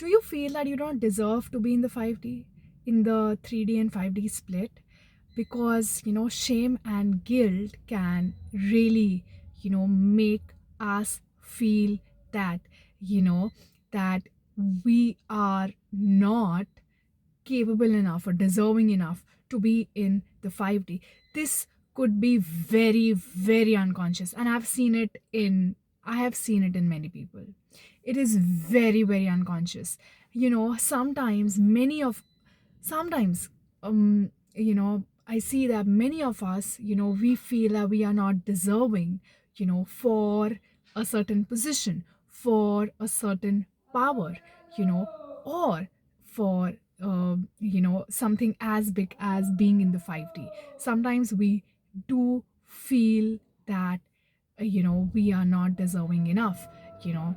Do you feel that you don't deserve to be in the 5D, in the 3D and 5D split? Because, shame and guilt can really, make us feel that, you know, that we are not capable enough or deserving enough to be in the 5D. This could be very, very unconscious. And I have seen it in many people. It is very, very unconscious. Sometimes, I see that many of us, we feel that we are not deserving, for a certain position, for a certain power, or for something as big as being in the 5D. Sometimes we do feel that we are not deserving enough. you know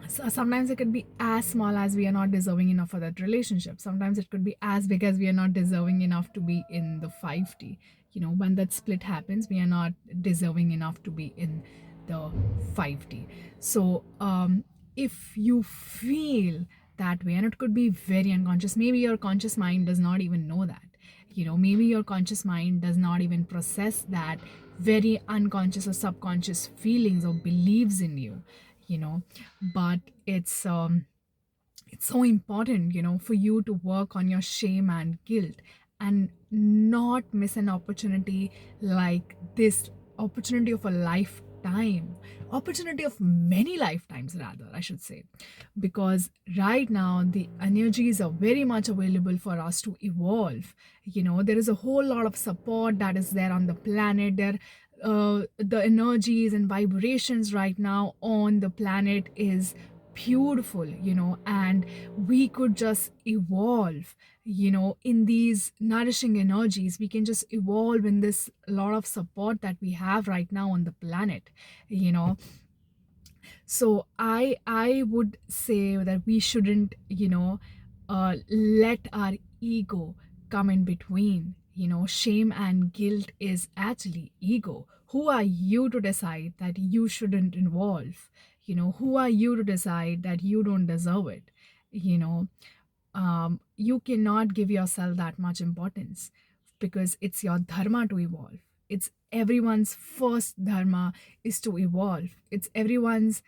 so sometimes it could be as small as we are not deserving enough for that relationship. Sometimes it could be as big as we are not deserving enough to be in the 5D. When that split happens, we are not deserving enough to be in the 5D. So if you feel that way, and it could be very unconscious, maybe your conscious mind does not even know that. Maybe your conscious mind does not even process that very unconscious or subconscious feelings or beliefs in you. you know but it's so important, for you to work on your shame and guilt, and not miss an opportunity like this, opportunity of a lifetime, opportunity of many lifetimes, rather, I should say. Because right now the energies are very much available for us to evolve. There is a whole lot of support that is there on the planet. The energies and vibrations right now on the planet is beautiful, and we could just evolve, in these nourishing energies. We can just evolve in this lot of support that we have right now on the planet. you know so I would say that we shouldn't, let our ego come in between. Shame and guilt is actually ego. Who are you to decide that you shouldn't involve? Who are you to decide that you don't deserve it? you know you cannot give yourself that much importance, because it's your dharma to evolve. It's everyone's first dharma is to evolve. It's everyone's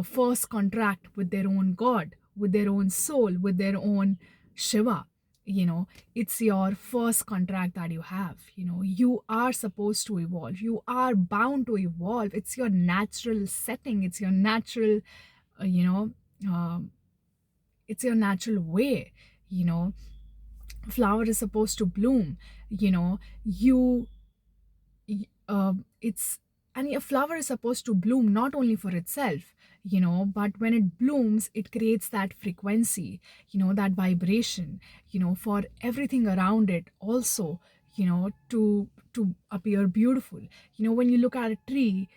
first contract with their own God, with their own soul, with their own Shiva. It's your first contract that you have. You are supposed to evolve. You are bound to evolve. It's your natural setting. It's your natural, uh, you know, um it's your natural way. you know Flower is supposed to bloom. You it's and a flower is supposed to bloom not only for itself, but when it blooms, it creates that frequency, that vibration, for everything around it also, to appear beautiful. When you look at a tree,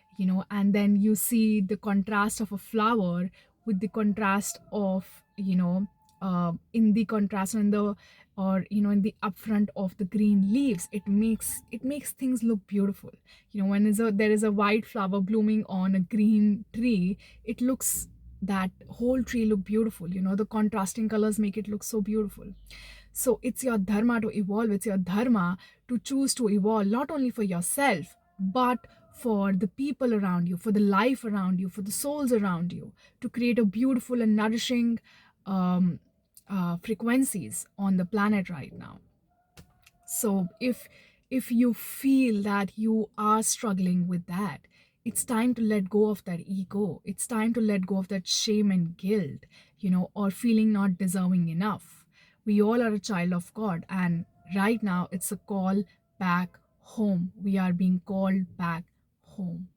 and then you see the contrast of a flower with the contrast of, in the contrast in the, or in the upfront of the green leaves, it makes things look beautiful. When there is a white flower blooming on a green tree, it looks, that whole tree look beautiful. The contrasting colors make it look so beautiful. So it's your dharma to evolve. It's your dharma to choose to evolve, not only for yourself, but for the people around you, for the life around you, for the souls around you, to create a beautiful and nourishing um, frequencies on the planet right now. So if you feel that you are struggling with that, it's time to let go of that ego. It's time to let go of that shame and guilt, or feeling not deserving enough. We all are a child of God, and right now it's a call back home. We are being called back home.